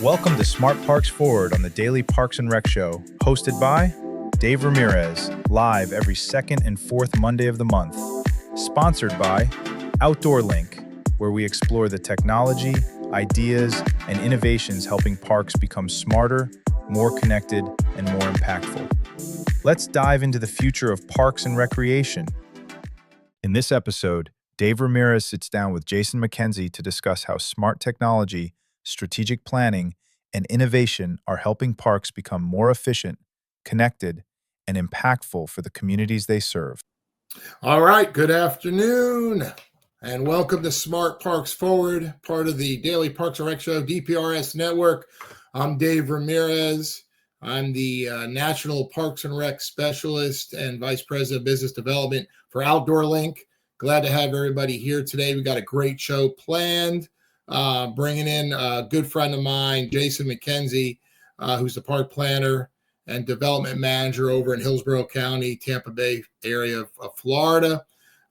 Welcome to Smart Parks Forward on the Daily Parks and Rec Show, hosted by Dave Ramirez, live every second and fourth Monday of the month. Sponsored by Outdoor Link, where we explore the technology, ideas, and innovations helping parks become smarter, more connected, and more impactful. Let's dive into the future of parks and recreation. In this episode, Dave Ramirez sits down with Jason McKenzie to discuss how smart technology, strategic planning, and innovation are helping parks become more efficient, connected, and impactful for the communities they serve. All right, good afternoon, and welcome to Smart Parks Forward, part of the Daily Parks and Rec Show, DPRS Network. I'm Dave Ramirez. I'm the National Parks and Rec Specialist and Vice President of Business Development for Outdoor Link. Glad to have everybody here today. We got a great show planned. Bringing in a good friend of mine, Jason McKenzie, who's the park planner and development manager over in Hillsborough County, Tampa Bay area of Florida.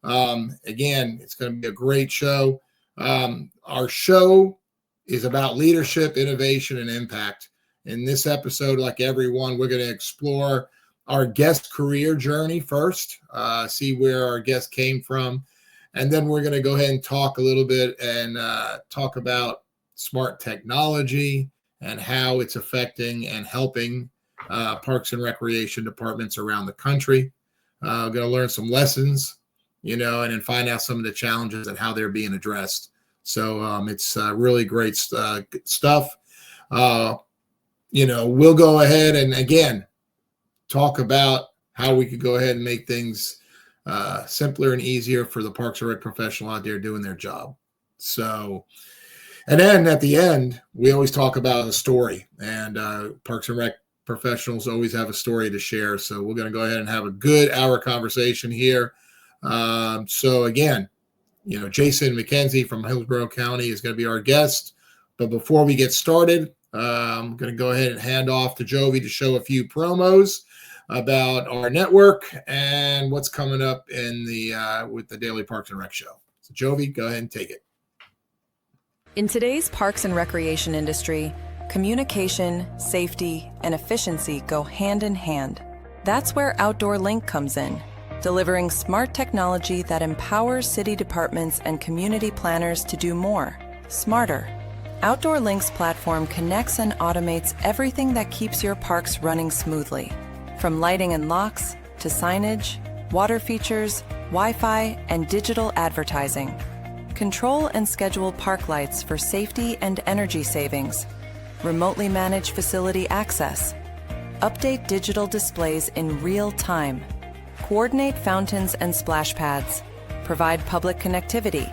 Again, it's going to be a great show. Our show is about leadership, innovation, and impact. In this episode, like everyone, we're going to explore our guest career journey first, see where our guest came from. And then we're going to go ahead and talk a little bit and talk about smart technology and how it's affecting and helping parks and recreation departments around the country. We're going to learn some lessons, and then find out some of the challenges and how they're being addressed. So it's really great stuff. We'll go ahead and, again, talk about how we could go ahead and make things simpler and easier for the Parks and Rec professional out there doing their job. So, and then at the end, we always talk about a story, and Parks and Rec professionals always have a story to share. So we're going to go ahead and have a good hour conversation here. So again, Jason McKenzie from Hillsborough County is going to be our guest. But before we get started, I'm going to go ahead and hand off to Jovi to show a few promos about our network and what's coming up in the with the Daily Parks and Rec Show. So Jovi, go ahead and take it. In today's parks and recreation industry, communication, safety, and efficiency go hand in hand. That's where Outdoor Link comes in, delivering smart technology that empowers city departments and community planners to do more, smarter. Outdoor Link's platform connects and automates everything that keeps your parks running smoothly. From lighting and locks to signage, water features, Wi-Fi, and digital advertising. Control and schedule park lights for safety and energy savings. Remotely manage facility access. Update digital displays in real time. Coordinate fountains and splash pads. Provide public connectivity.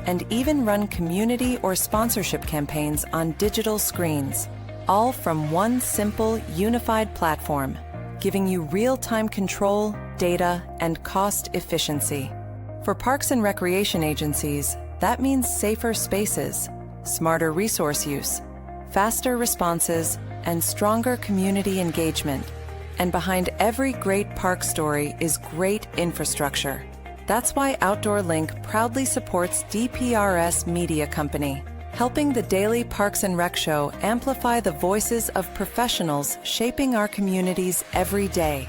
And even run community or sponsorship campaigns on digital screens. All from one simple, unified platform, giving you real-time control, data, and cost efficiency. For parks and recreation agencies, that means safer spaces, smarter resource use, faster responses, and stronger community engagement. And behind every great park story is great infrastructure. That's why Outdoor Link proudly supports DPRS Media Company, helping the Daily Parks and Rec Show amplify the voices of professionals shaping our communities every day.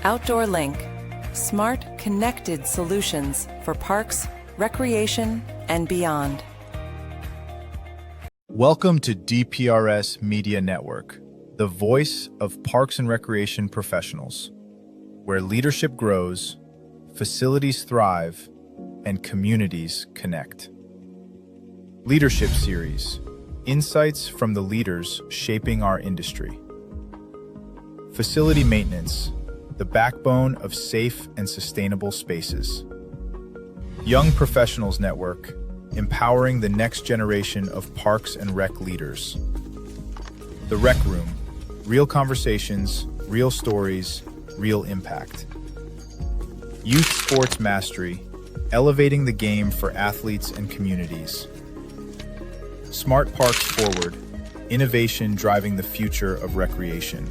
Outdoor Link, smart, connected solutions for parks, recreation, and beyond. Welcome to DPRS Media Network, the voice of parks and recreation professionals, where leadership grows, facilities thrive, and communities connect. Leadership Series, insights from the leaders shaping our industry. Facility maintenance, the backbone of safe and sustainable spaces. Young Professionals Network, empowering the next generation of parks and rec leaders. The Rec Room, real conversations, real stories, real impact. Youth Sports Mastery, elevating the game for athletes and communities. Smart Parks Forward, innovation driving the future of recreation.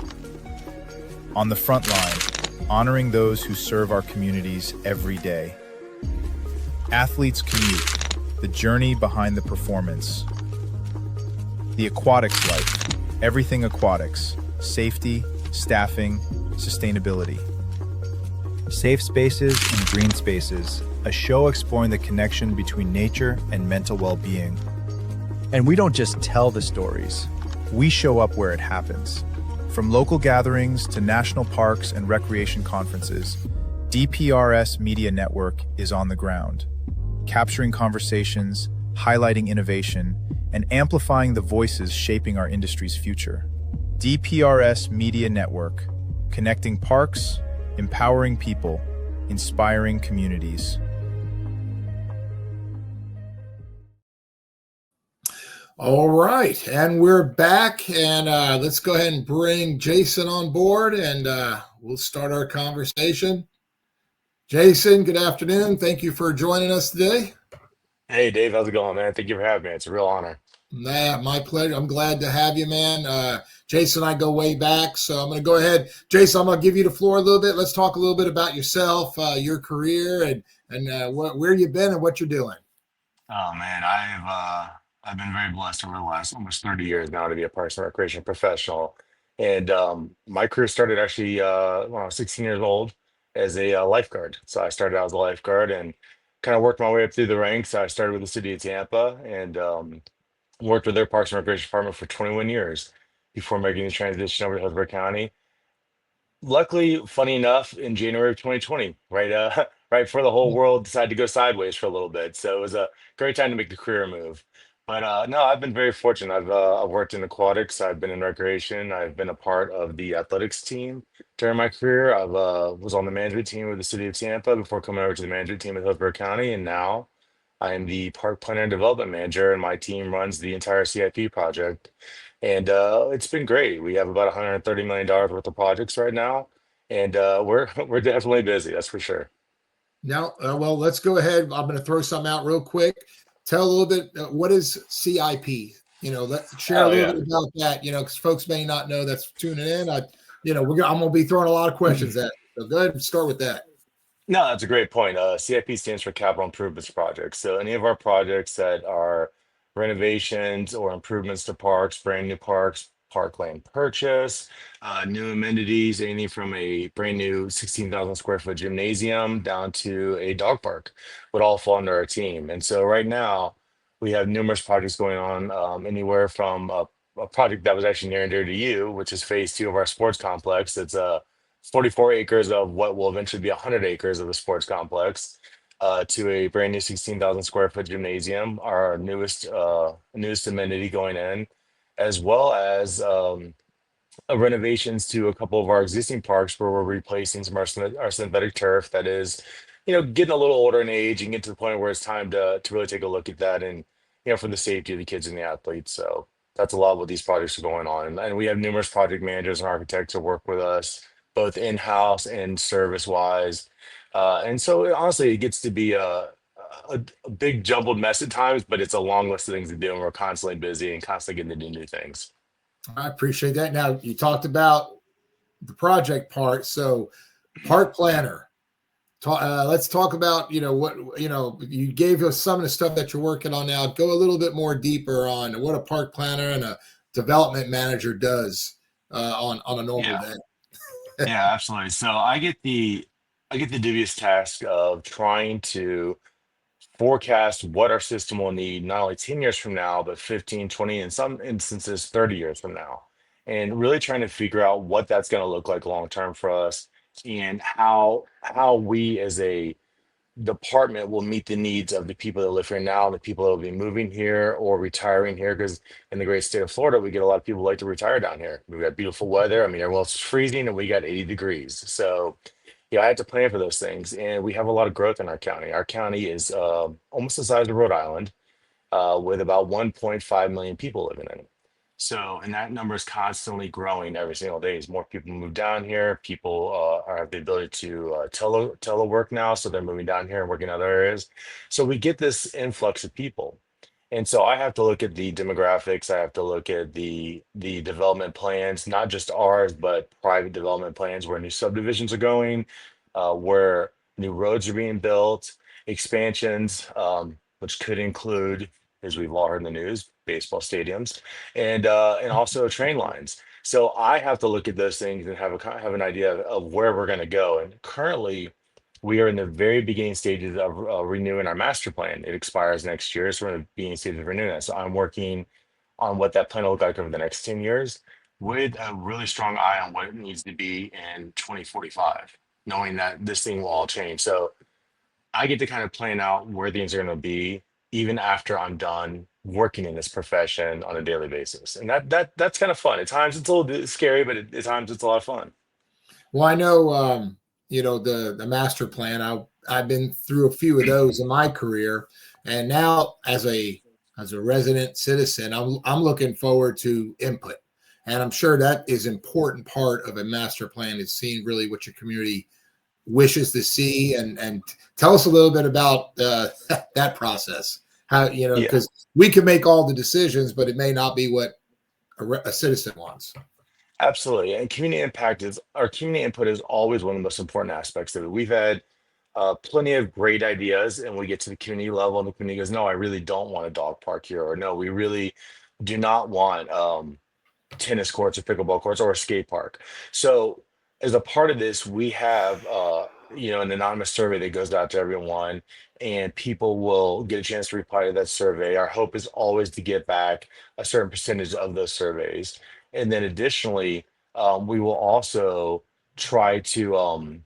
On the front line, honoring those who serve our communities every day. Athletes Commute, the journey behind the performance. The Aquatics Life, Everything aquatics, safety, staffing, sustainability. Safe Spaces and Green Spaces, a show exploring the connection between nature and mental well-being. And we don't just tell the stories, we show up where it happens. From local gatherings to national parks and recreation conferences, DPRS Media Network is on the ground, capturing conversations, highlighting innovation, and amplifying the voices shaping our industry's future. DPRS Media Network, connecting parks, empowering people, inspiring communities. All right, and we're back, and let's go ahead and bring Jason on board, and we'll start our conversation. Jason, good afternoon. Thank you for joining us today. Hey Dave, how's it going, man? Thank you for having me. It's a real honor. Nah, my pleasure. I'm glad to have you, man. Jason and I go way back, so I'm going to go ahead. Jason, I'm going to give you the floor a little bit. Let's talk a little bit about yourself, your career, and where you've been and what you're doing. Oh man, I've been very blessed over the last almost 30 years now to be a Parks and Recreation professional. And my career started actually when I was 16 years old as a lifeguard. So I started out as a lifeguard and kind of worked my way up through the ranks. I started with the city of Tampa and worked with their Parks and Recreation department for 21 years before making the transition over to Hillsborough County. Luckily, funny enough, in January of 2020, right, right before the whole world decided to go sideways for a little bit. So it was a great time to make the career move. But no, I've been very fortunate. I've worked in aquatics. I've been in recreation. I've been a part of the athletics team during my career. I was on the management team with the city of Tampa before coming over to the management team at Hillsborough County, and now I am the park planner and development manager, and my team runs the entire CIP project. And it's been great. We have about $130 million worth of projects right now, and we're we're definitely busy. That's for sure. Now, well, let's go ahead. I'm going to throw something out real quick. Tell a little bit, what is CIP? Let's share a Oh little yeah. bit about that, because folks may not know that's tuning in. I'm going to be throwing a lot of questions at you. So go ahead and start with that. No, that's a great point. CIP stands for Capital Improvements Projects. So any of our projects that are renovations or improvements to parks, brand new parks, parkland purchase, new amenities, anything from a brand new 16,000 square foot gymnasium down to a dog park would all fall under our team. And so right now we have numerous projects going on, anywhere from a project that was actually near and dear to you, which is phase two of our sports complex. It's 44 acres of what will eventually be 100 acres of the sports complex, to a brand new 16,000 square foot gymnasium, our newest amenity going in, as well as renovations to a couple of our existing parks where we're replacing some of our synthetic turf that is, getting a little older in age and get to the point where it's time to really take a look at that and, for the safety of the kids and the athletes. So that's a lot of what these projects are going on. And we have numerous project managers and architects that work with us, both in-house and service-wise. And so honestly, it gets to be a big jumbled mess at times, but it's a long list of things to do, and we're constantly busy and constantly getting to do new things. I appreciate that. Now, you talked about the project part. So, park planner. Let's talk about, you gave us some of the stuff that you're working on now. Go a little bit more deeper on what a park planner and a development manager does on a normal Yeah. day. Yeah, absolutely. So I get the dubious task of trying to forecast what our system will need not only 10 years from now, but 15, 20, in some instances, 30 years from now. And really trying to figure out what that's going to look like long term for us and how we as a department will meet the needs of the people that live here now, the people that will be moving here or retiring here. Because in the great state of Florida, we get a lot of people who like to retire down here. We've got beautiful weather. I mean, everyone else is freezing and we got 80 degrees. So yeah, I had to plan for those things. And we have a lot of growth in our county. Our county is almost the size of Rhode Island, with about 1.5 million people living in it. So, and that number is constantly growing every single day. As more people move down here, people have the ability to telework now. So they're moving down here and working in other areas. So we get this influx of people. And so I have to look at the demographics. I have to look at the development plans, not just ours, but private development plans where new subdivisions are going, where new roads are being built, expansions, which could include as we've all heard in the news, baseball stadiums, and also train lines. So I have to look at those things and have an idea of where we're going to go. And currently, we are in the very beginning stages of renewing our master plan. It expires next year, so we're in the beginning stages of renewing that. So I'm working on what that plan will look like over the next 10 years with a really strong eye on what it needs to be in 2045, knowing that this thing will all change. So I get to kind of plan out where things are going to be even after I'm done working in this profession on a daily basis. And that's kind of fun. At times it's a little bit scary, but at times it's a lot of fun. Well, I know, the master plan. I've been through a few of those in my career, and now as a resident citizen, I'm looking forward to input, and I'm sure that is an important part of a master plan is seeing really what your community wishes to see, and tell us a little bit about that process. How Yeah. because we can make all the decisions, but it may not be what a citizen wants. Absolutely. And community input is always one of the most important aspects of it. We've had plenty of great ideas, and we get to the community level, and the community goes, no, I really don't want a dog park here, or no, we really do not want tennis courts or pickleball courts or a skate park. So as a part of this, we have an anonymous survey that goes out to everyone, and people will get a chance to reply to that survey. Our hope is always to get back a certain percentage of those surveys. And then additionally, we will also try to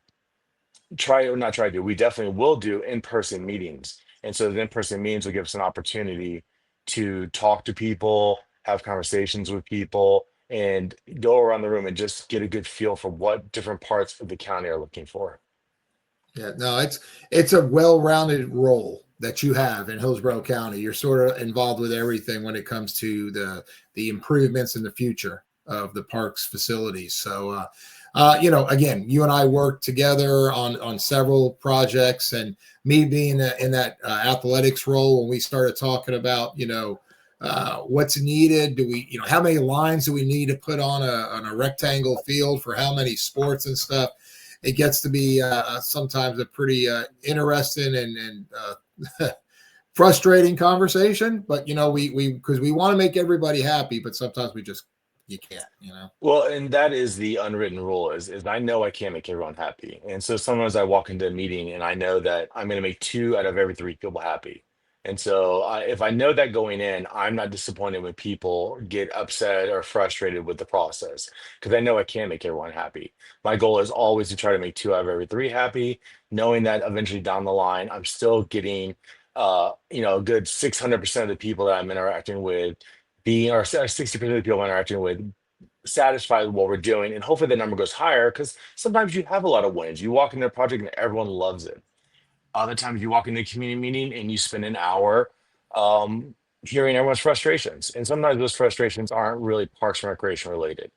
we definitely will do in-person meetings. And so the in-person meetings will give us an opportunity to talk to people, have conversations with people, and go around the room and just get a good feel for what different parts of the county are looking for. Yeah, no, it's a well-rounded role that you have in Hillsborough County. You're sort of involved with everything when it comes to the improvements in the future of the parks facilities. So, again, you and I work together on several projects, and me being in that athletics role, when we started talking about, what's needed, how many lines do we need to put on a rectangle field for how many sports and stuff? It gets to be sometimes a pretty interesting and frustrating conversation, but we because we want to make everybody happy, but sometimes you can't. Well, and that is the unwritten rule is I know I can't make everyone happy. And so sometimes I walk into a meeting and I know that I'm going to make two out of every three people happy. And so if I know that going in, I'm not disappointed when people get upset or frustrated with the process because I know I can't make everyone happy. My goal is always to try to make two out of every three happy, knowing that eventually down the line, I'm still getting, a good 600% of the people that I'm interacting with or 60% of the people I'm interacting with satisfied with what we're doing. And hopefully the number goes higher because sometimes you have a lot of wins. You walk into a project and everyone loves it. Other times you walk into a community meeting and you spend an hour hearing everyone's frustrations. And sometimes those frustrations aren't really Parks and Recreation related.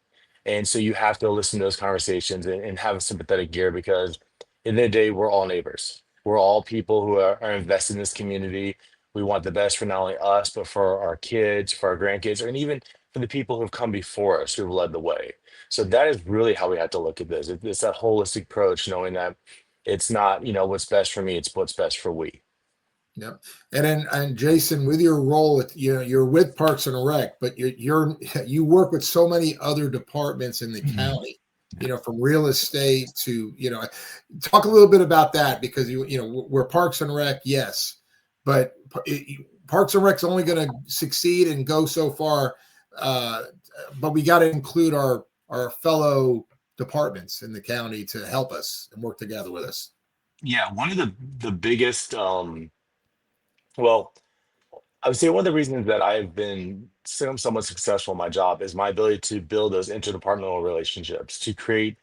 And so you have to listen to those conversations and have a sympathetic ear because in the day, we're all neighbors. We're all people who are invested in this community. We want the best for not only us, but for our kids, for our grandkids, and even for the people who've come before us who've led the way. So that is really how we have to look at this. It's that holistic approach, knowing that it's not, what's best for me, it's what's best for we. Yep. And Jason, with your role, you're with Parks and Rec, but you work with so many other departments in the county, from real estate to, talk a little bit about that because we're Parks and Rec, yes, but Parks and Rec's only going to succeed and go so far. But we got to include our fellow departments in the county to help us and work together with us. Yeah, one of the biggest well, I would say one of the reasons that I've been somewhat successful in my job is my ability to build those interdepartmental relationships, to create,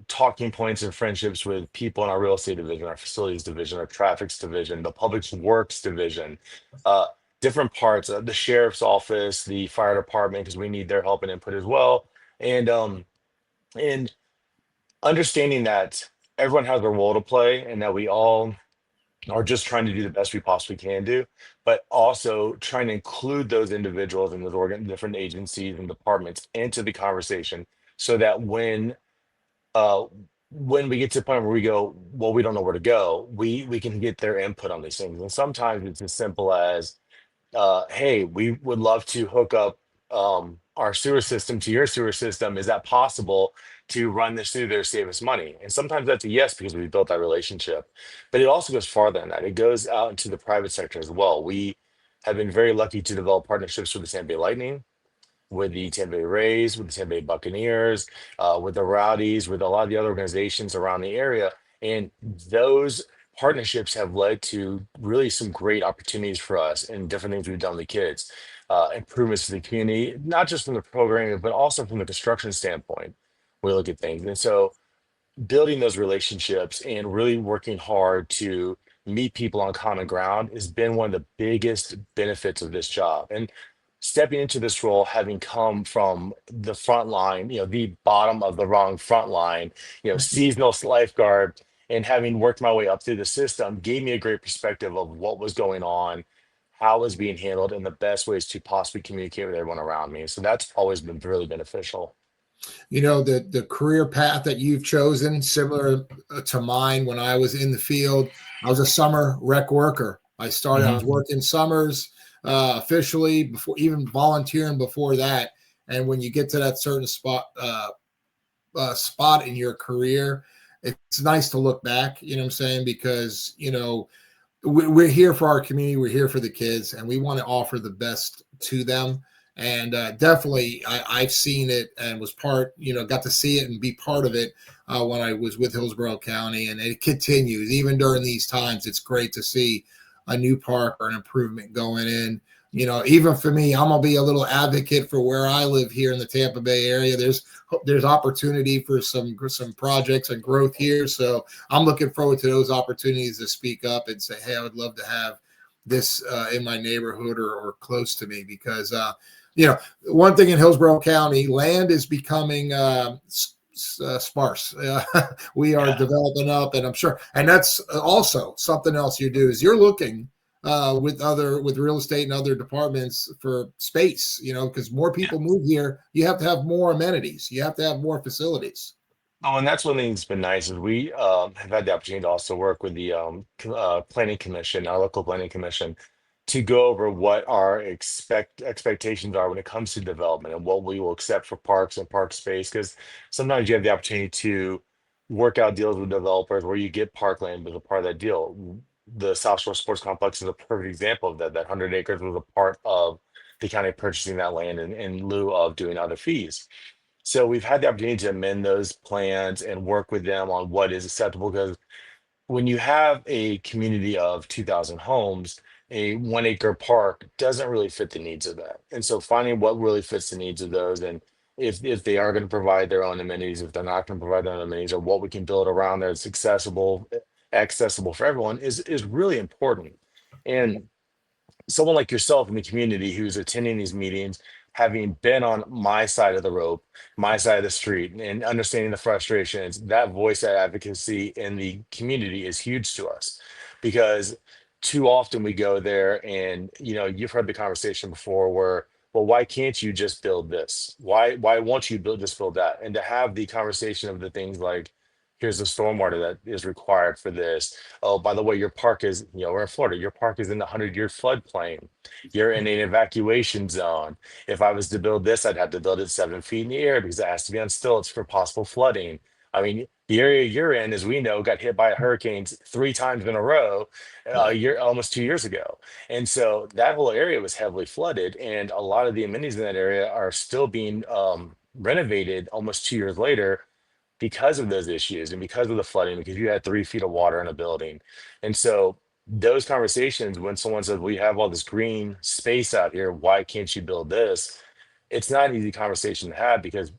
talking points and friendships with people in our real estate division, our facilities division, our traffics division, the public works division, different parts of the sheriff's office, the fire department, because we need their help and input as well. And understanding that everyone has a role to play and that we all are just trying to do the best we possibly can do, but also trying to include those individuals and those different agencies and departments into the conversation so that when when we get to the point where we go, well, we don't know where to go, we can get their input on these things. And sometimes it's as simple as, hey, we would love to hook up our sewer system to your sewer system. Is that possible to run this through there, save us money? And sometimes that's a yes because we built that relationship. But it also goes farther than that. It goes out into the private sector as well. We have been very lucky to develop partnerships with the Tampa Bay Lightning, with the Tampa Bay Rays, with the Tampa Bay Buccaneers, with the Rowdies, with a lot of the other organizations around the area. And those partnerships have led to really some great opportunities for us and different things we've done with the kids, improvements to the community, not just from the programming, but also from the construction standpoint. We look at things. And so building those relationships and really working hard to meet people on common ground has been one of the biggest benefits of this job. And stepping into this role, having come from the front line, the bottom of the wrong front line, seasonal lifeguard, and having worked my way up through the system gave me a great perspective of what was going on, how it was being handled, and the best ways to possibly communicate with everyone around me. So that's always been really beneficial. The career path that you've chosen, similar to mine when I was in the field. I was a summer rec worker. I was working summers officially, before even volunteering before that. And when you get to that certain spot in your career, it's nice to look back, you know what I'm saying? Because, we're here for our community. We're here for the kids, and we want to offer the best to them. And definitely, I've seen it and was got to see it and be part of it when I was with Hillsborough County. And it continues. Even during these times, it's great to see a new park or an improvement going in. Even for me, I'm going to be a little advocate for where I live here in the Tampa Bay area. There's opportunity for some projects and growth here. So I'm looking forward to those opportunities to speak up and say, hey, I would love to have this in my neighborhood or close to me, because one thing in Hillsborough County, land is becoming sparse. We are developing up, and I'm sure, and that's also something else you do is you're looking with real estate and other departments for space, because more people move here. You have to have more amenities. You have to have more facilities. Oh, and that's one thing that's been nice is we have had the opportunity to also work with the planning commission, our local planning commission, to go over what our expectations are when it comes to development and what we will accept for parks and park space. Because sometimes you have the opportunity to work out deals with developers where you get parkland as a part of that deal. The South Shore Sports Complex is a perfect example of that. That 100 acres was a part of the county purchasing that land in lieu of doing other fees. So we've had the opportunity to amend those plans and work with them on what is acceptable, because when you have a community of 2,000 homes, a 1 acre park doesn't really fit the needs of that. And so finding what really fits the needs of those, and if they are going to provide their own amenities, if they're not going to provide their own amenities, or what we can build around there that's accessible for everyone is really important. And someone like yourself in the community who's attending these meetings, having been on my side of the rope, my side of the street, and understanding the frustrations, that voice, that advocacy in the community is huge to us, because too often we go there and, you've heard the conversation before where, well, why can't you just build this? Why won't you just build that? And to have the conversation of the things like, here's the stormwater that is required for this. Oh, by the way, your park is, we're in Florida, your park is in the 100-year floodplain. You're in an evacuation zone. If I was to build this, I'd have to build it 7 feet in the air because it has to be on stilts for possible flooding. I mean, the area you're in, as we know, got hit by hurricanes 3 times in a row almost 2 years ago. And so that whole area was heavily flooded. And a lot of the amenities in that area are still being renovated almost 2 years later because of those issues and because of the flooding, because you had 3 feet of water in a building. And so those conversations, when someone says, we have all this green space out here, why can't you build this? It's not an easy conversation to have, because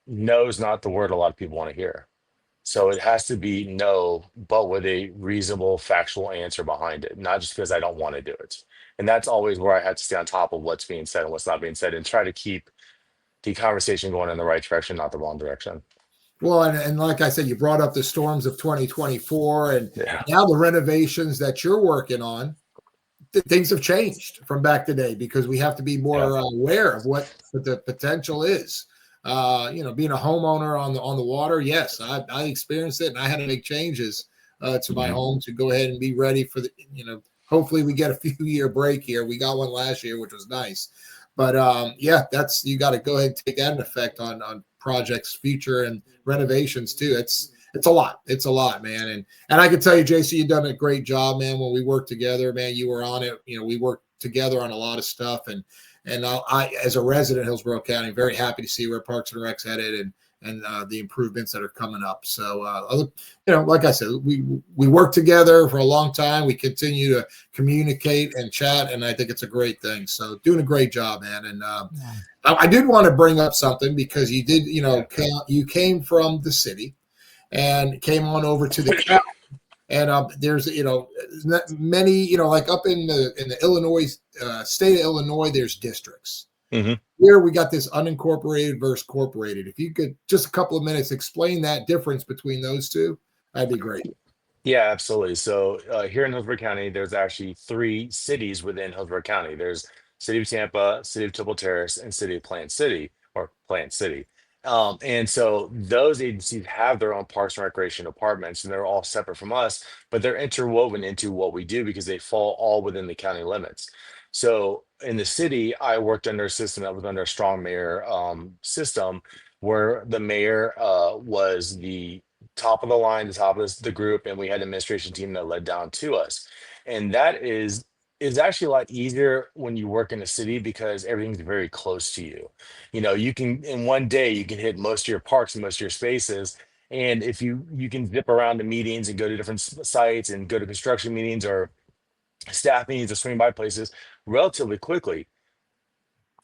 no is not the word a lot of people want to hear. So it has to be no, but with a reasonable factual answer behind it, not just because I don't want to do it. And that's always where I have to stay on top of what's being said and what's not being said, and try to keep the conversation going in the right direction, not the wrong direction. Well, and like I said, you brought up the storms of 2024, and now the renovations that you're working on, things have changed from back today, because we have to be more aware of what the potential is. being a homeowner on the water, yes, I experienced it, and I had to make changes to my home to go ahead and be ready for the, hopefully we get a few year break here. We got one last year, which was nice. But that's, you got to go ahead and take that into effect on projects, future and renovations too. It's a lot. It's a lot, man. And I can tell you, JC, you've done a great job, man. When we worked together, man, you were on it. We worked together on a lot of stuff. And I, as a resident of Hillsborough County, very happy to see where Parks and Rec's headed and the improvements that are coming up. So, like I said, we work together for a long time. We continue to communicate and chat, and I think it's a great thing. So, doing a great job, man. And I did want to bring up something because you did, you came from the city and came on over to the county. And there's, many, like up in the Illinois, state of Illinois, there's districts. Mm-hmm. Here we got this unincorporated versus corporated. If you could just a couple of minutes explain that difference between those two, that'd be great. Yeah, absolutely. So here in Hillsborough County, there's actually 3 cities within Hillsborough County. There's City of Tampa, City of Temple Terrace, and City of Plant City, or Plant City. And so those agencies have their own parks and recreation departments, and they're all separate from us, but they're interwoven into what we do because they fall all within the county limits. So in the city, I worked under a system that was under a strong mayor system, where the mayor was the top of the line, the top of the group, and we had an administration team that led down to us. And that is actually a lot easier when you work in a city because everything's very close to you. You can, in one day you can hit most of your parks and most of your spaces. And if you can zip around to meetings and go to different sites and go to construction meetings or staff meetings or swing by places relatively quickly.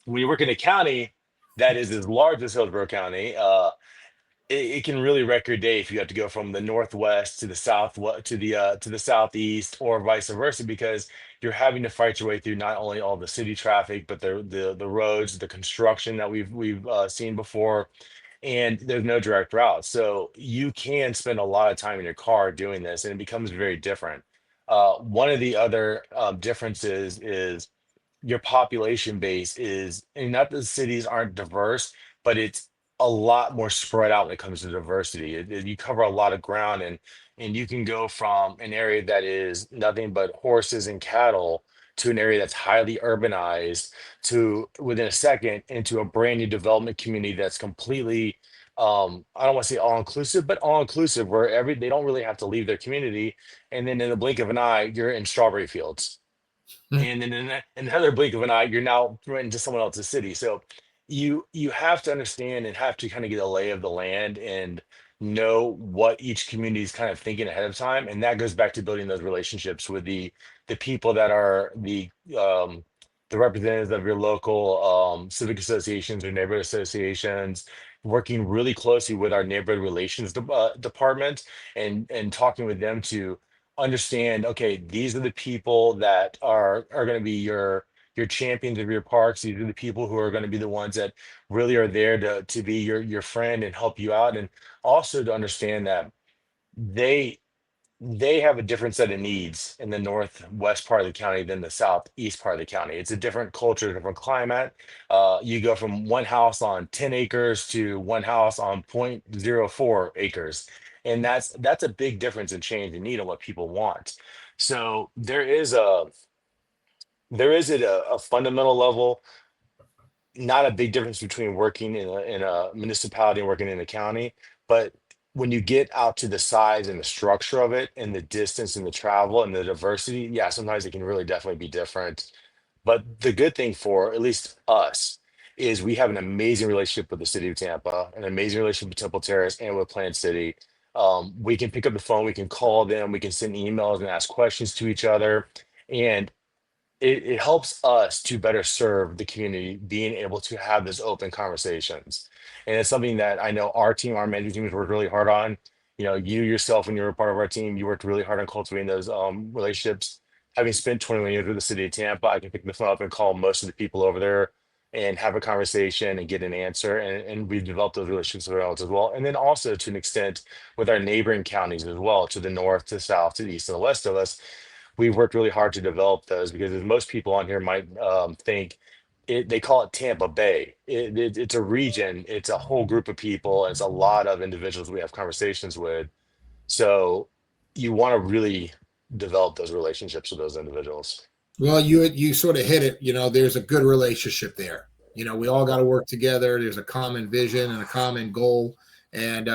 When you work in a county that is as large as Hillsborough County, it can really wreck your day if you have to go from the northwest to the south to the southeast or vice versa, because you're having to fight your way through not only all the city traffic but the roads, the construction that we've seen before, and there's no direct route. So you can spend a lot of time in your car doing this, and it becomes very different. One of the other differences is your population base is, and not that the cities aren't diverse, but it's a lot more spread out when it comes to diversity. You cover a lot of ground, and you can go from an area that is nothing but horses and cattle to an area that's highly urbanized to within a second into a brand new development community that's completely I don't want to say all inclusive, but all inclusive, where they don't really have to leave their community, and then in the blink of an eye you're in strawberry fields. And then in another blink of an eye, you're now right into someone else's city. So you have to understand and have to kind of get a lay of the land and know what each community is kind of thinking ahead of time. And that goes back to building those relationships with the people that are the representatives of your local civic associations or neighborhood associations, working really closely with our neighborhood relations department and talking with them to understand, okay, these are the people that are going to be your champions of your parks. These are the people who are going to be the ones that really are there to be your friend and help you out, and also to understand that they have a different set of needs in the northwest part of the county than the southeast part of the county. It's a different culture, different climate. You go from one house on 10 acres to one house on 0.04 acres. And that's a big difference in change and need on what people want. So there is at a fundamental level not a big difference between working in a municipality and working in a county, but when you get out to the size and the structure of it and the distance and the travel and the diversity, yeah, sometimes it can really definitely be different. But the good thing for at least us is we have an amazing relationship with the city of Tampa, an amazing relationship with Temple Terrace and with Plant City. We can pick up the phone, we can call them, we can send emails and ask questions to each other. And it helps us to better serve the community, being able to have those open conversations. And it's something that I know our team, our management team has worked really hard on. You yourself, when you were a part of our team, you worked really hard on cultivating those relationships. Having spent 21 years with the city of Tampa, I can pick the phone up and call most of the people over there and have a conversation and get an answer. And we've developed those relationships with ourselves as well. And then also to an extent with our neighboring counties as well, to the north, to the south, to the east, and the west of us. We've worked really hard to develop those because as most people on here might think, they call it Tampa Bay. It's a region, it's a whole group of people, and it's a lot of individuals we have conversations with. So you want to really develop those relationships with those individuals. Well, you sort of hit it. There's a good relationship there. We all got to work together. There's a common vision and a common goal, and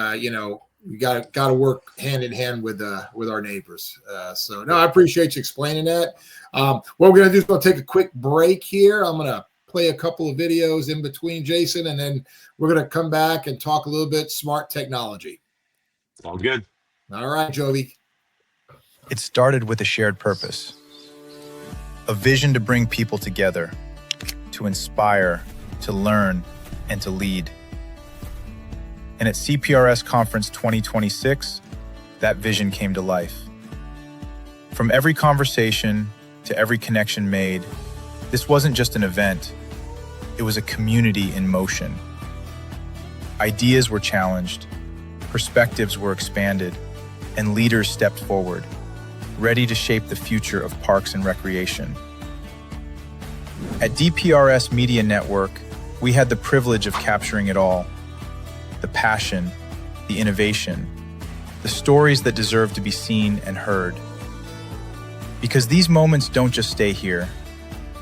we got to work hand in hand with our neighbors. So no, I appreciate you explaining that. What we're gonna do is we'll take a quick break here. I'm gonna play a couple of videos in between, Jason, and then we're gonna come back and talk a little bit smart technology. Sounds good. All right, Jovi. It started with a shared purpose, a vision to bring people together, to inspire, to learn, and to lead. And at CPRS Conference 2026, that vision came to life. From every conversation to every connection made, this wasn't just an event, it was a community in motion. Ideas were challenged, perspectives were expanded, and leaders stepped forward, ready to shape the future of parks and recreation. At DPRS Media Network, we had the privilege of capturing it all. The passion, the innovation, the stories that deserve to be seen and heard. Because these moments don't just stay here,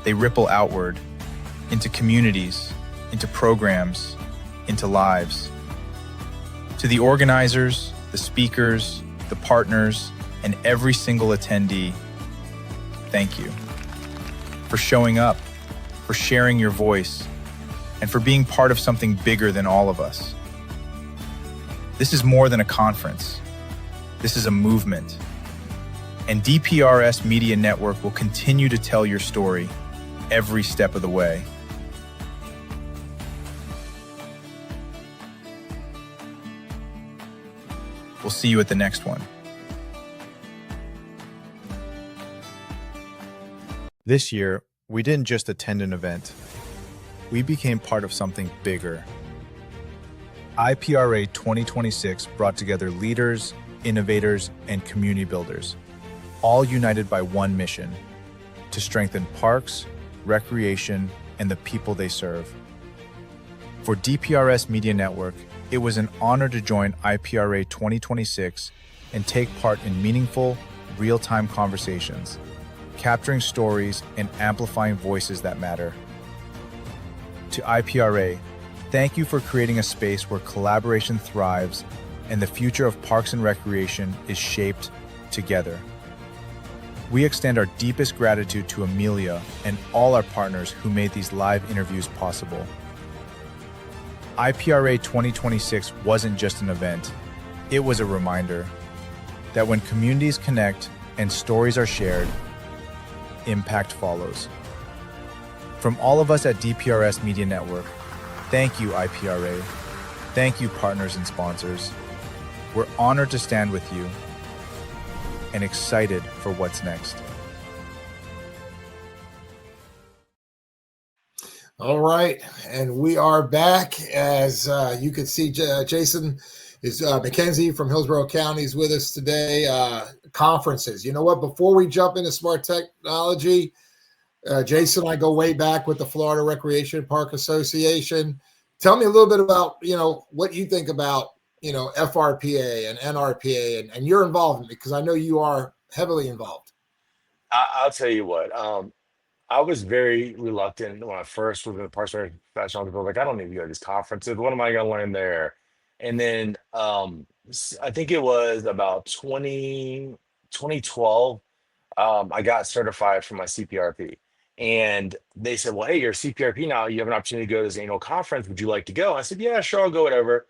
they ripple outward, into communities, into programs, into lives. To the organizers, the speakers, the partners, and every single attendee, thank you. For showing up, for sharing your voice, and for being part of something bigger than all of us. This is more than a conference. This is a movement. And DPRS Media Network will continue to tell your story every step of the way. We'll see you at the next one. This year, we didn't just attend an event. We became part of something bigger. IPRA 2026 brought together leaders, innovators, and community builders, all united by one mission: to strengthen parks, recreation, and the people they serve. For DPRS Media Network, it was an honor to join IPRA 2026 and take part in meaningful, real-time conversations, capturing stories and amplifying voices that matter. To IPRA, thank you for creating a space where collaboration thrives and the future of parks and recreation is shaped together. We extend our deepest gratitude to Amelia and all our partners who made these live interviews possible. IPRA 2026 wasn't just an event, it was a reminder that when communities connect and stories are shared, impact follows. From all of us at DPRS Media Network, thank you, IPRA. Thank you, partners and sponsors. We're honored to stand with you and excited for what's next. All right, and we are back. As you can see, Jason is McKenzie from Hillsborough County is with us today. Conferences. You know what? Before we jump into smart technology, Jason and I go way back with the Florida Recreation Park Association. Tell me a little bit about, what you think about, FRPA and NRPA and your involvement, because I know you are heavily involved. I'll tell you what. I was very reluctant when I first was in the Parks and Professional. People were like, I don't need to go to these conferences. What am I going to learn there? And then I think it was about 2012. I got certified for my CPRP. And they said, well, hey, you're a CPRP now. You have an opportunity to go to this annual conference. Would you like to go? I said, yeah, sure, I'll go, whatever.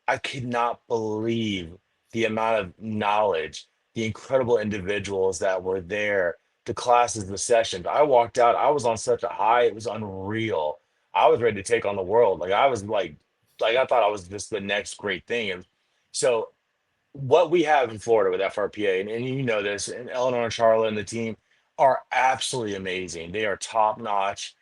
I could not believe the amount of knowledge, the incredible individuals that were there, the classes, the sessions. I walked out, I was on such a high, it was unreal. I was ready to take on the world. Like I was like I thought I was just the next great thing. And so what we have in Florida with FRPA, and you know this, and Eleanor and Charlotte and the team are absolutely amazing. They are top notch.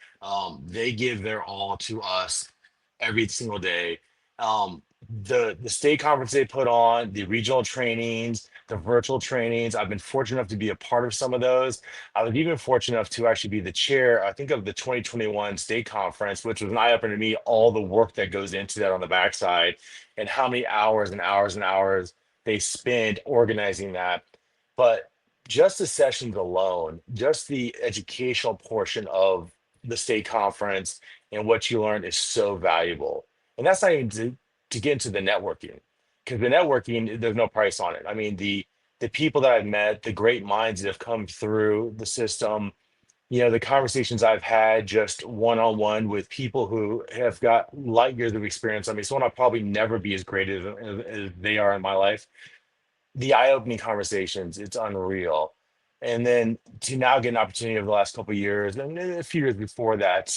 They give their all to us every single day. The state conference they put on, the regional trainings, the virtual trainings. I've been fortunate enough to be a part of some of those. I was even fortunate enough to actually be the chair, I think, of the 2021 state conference, which was an eye-opener to me, all the work that goes into that on the backside and how many hours and hours and hours they spend organizing that. But just the sessions alone, just the educational portion of the state conference and what you learn is so valuable. And that's not even to get into the networking, because the networking, there's no price on it. I mean, the people that I've met, the great minds that have come through the system, the conversations I've had just one-on-one with people who have got light years of experience. I mean, someone I'll probably never be as great as they are in my life. The eye-opening conversations, it's unreal. And then to now get an opportunity over the last couple of years and a few years before that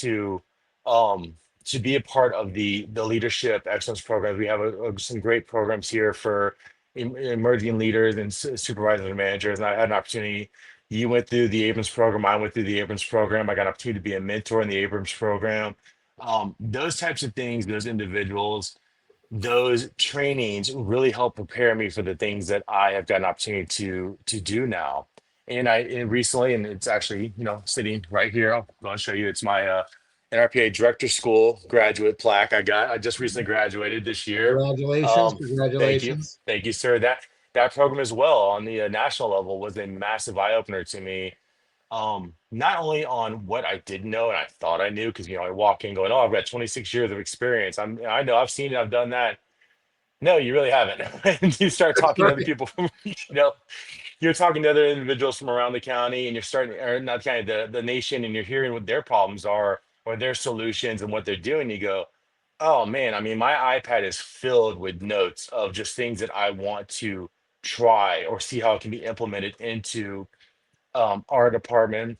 um to be a part of the leadership excellence programs. We have some great programs here for emerging leaders and supervisors and managers. And I had an opportunity. You went through the Abrams program. I went through the Abrams program. I got an opportunity to be a mentor in the Abrams program. Those types of things, those individuals, those trainings really help prepare me for the things that I have got an opportunity to do now. And recently, and it's actually, sitting right here. I'll show you. It's my NRPA Director School graduate plaque. I just recently graduated this year. Congratulations. Thank you. Congratulations. Thank you, sir. That program as well on the national level was a massive eye opener to me. Not only on what I didn't know and I thought I knew, because I walk in going, oh, I've got 26 years of experience. I know I've seen it, I've done that. No, you really haven't. And you start talking to other people from, you're talking to other individuals from around the county, and you're starting, or not the county, the nation, and you're hearing what their problems are or their solutions and what they're doing. You go, oh man, I mean, my iPad is filled with notes of just things that I want to try or see how it can be implemented into our department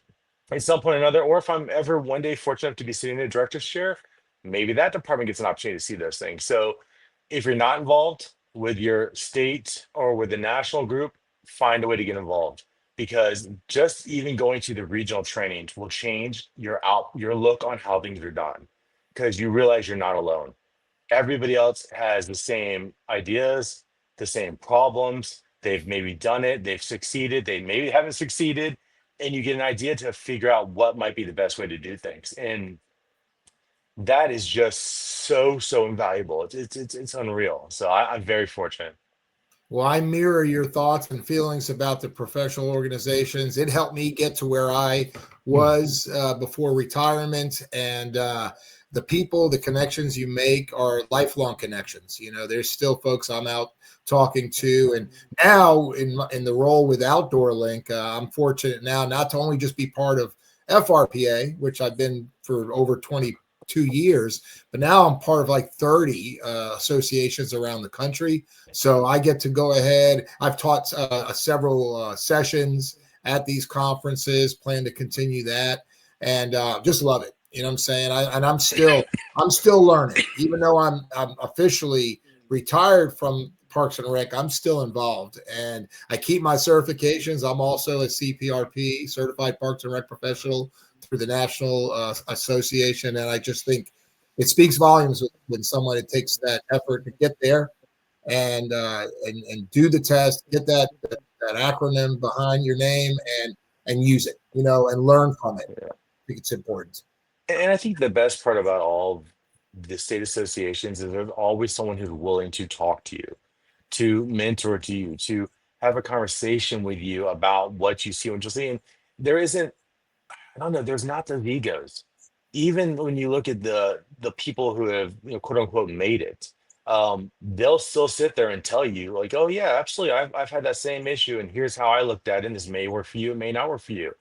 at some point or another. Or if I'm ever one day fortunate enough to be sitting in a director's chair, maybe that department gets an opportunity to see those things. So if you're not involved with your state or with the national group, find a way to get involved, because just even going to the regional trainings will change your look on how things are done, because you realize you're not alone. Everybody else has the same ideas, the same problems. They've maybe done it, they've succeeded, they maybe haven't succeeded, and you get an idea to figure out what might be the best way to do things. And that is just so invaluable. It's unreal. So I'm very fortunate. Well, I mirror your thoughts and feelings about the professional organizations. It helped me get to where I was before retirement, and the people, the connections you make are lifelong connections. There's still folks I'm out talking to, and now in the role with Outdoor Link, I'm fortunate now not to only just be part of FRPA, which I've been for over 22 years, but now I'm part of like 30 associations around the country. So I get to go ahead. I've taught several sessions at these conferences, plan to continue that, and just love it. You know what I'm saying? I'm still learning, even though I'm officially retired from Parks and Rec. I'm still involved, and I keep my certifications. I'm also a CPRP, Certified Parks and Rec Professional, through the National Association, and I just think it speaks volumes when someone takes that effort to get there and do the test, get that acronym behind your name, and use it, and learn from it. I think it's important. And I think the best part about all the state associations is there's always someone who's willing to talk to you, to mentor to you, to have a conversation with you about what you see, what you're seeing. There isn't, I don't know, there's not those egos. Even when you look at the people who have, quote unquote, made it, they'll still sit there and tell you like, oh yeah, absolutely, I've had that same issue, and here's how I looked at it, and this may work for you, it may not work for you.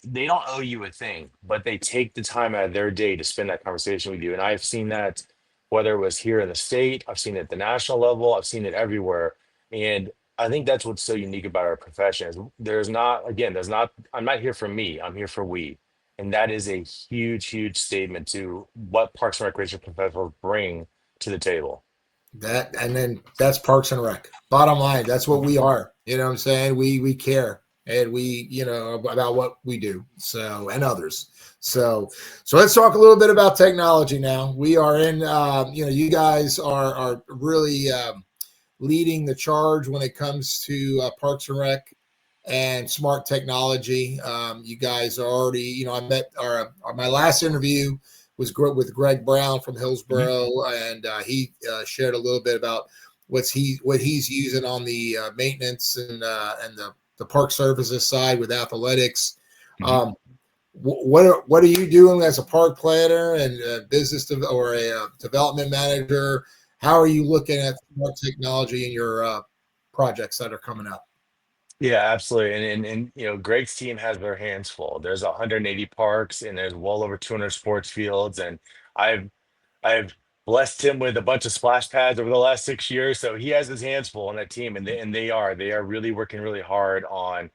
They don't owe you a thing, but they take the time out of their day to spend that conversation with you. And I've seen that, whether it was here in the state, I've seen it at the national level, I've seen it everywhere. And I think that's what's so unique about our profession is I'm not here for me, I'm here for we. And that is a huge statement to what Parks and Recreation professionals bring to the table. And then that's Parks and Rec. Bottom line, that's what we are. You know what I'm saying? We care. and we, about what we do. So, and others. So let's talk a little bit about technology now. We are in, you guys are really leading the charge when it comes to Parks and Rec and smart technology. You guys are already, I met my last interview was with Greg Brown from Hillsborough, and he shared a little bit about what he's using on the maintenance and the park services side with athletics. What are you doing as a park planner and or a development manager? How are you looking at smart technology in your projects that are coming up? Yeah, absolutely. And Greg's team has their hands full. There's 180 parks and there's well over 200 sports fields. And I've I've blessed him with a bunch of splash pads over the last 6 years. So he has his hands full on that team, and they are really working really hard on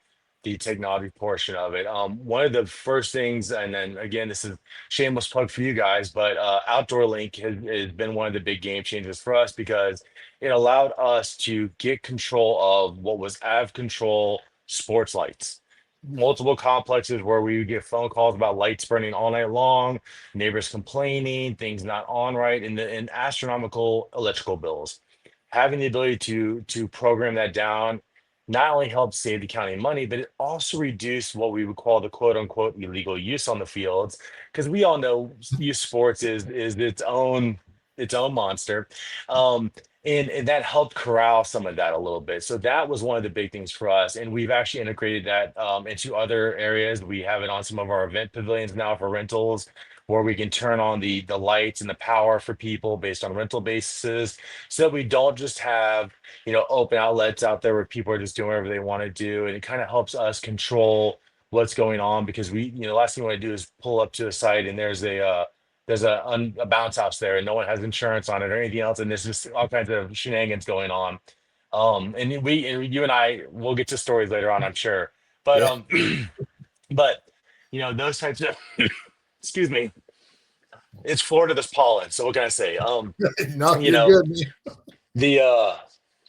the technology portion of it. One of the first things, and then again, this is shameless plug for you guys, but Outdoor Link has been one of the big game changers for us because it allowed us to get control of what was out of control sports lights. Multiple complexes where we would get phone calls about lights burning all night long, neighbors complaining, things not on right, and astronomical electrical bills. Having the ability to program that down not only helped save the county money, but it also reduced what we would call the quote unquote illegal use on the fields. Because we all know youth sports is its own monster. Um, and that helped corral some of that a little bit. So that was one of the big things for us. And we've actually integrated that into other areas. We have it on some of our event pavilions now for rentals, where we can turn on the lights and the power for people based on rental basis, so that we don't just have open outlets out there where people are just doing whatever they want to do. And it kind of helps us control what's going on, because the last thing we want to do is pull up to the site and there's a bounce house there and no one has insurance on it or anything else, and there's just all kinds of shenanigans going on. And you and I will get to stories later on, I'm sure. But Yeah, but those types of excuse me, it's Florida, this pollen. So what can I say? no, You you're know, good, man. the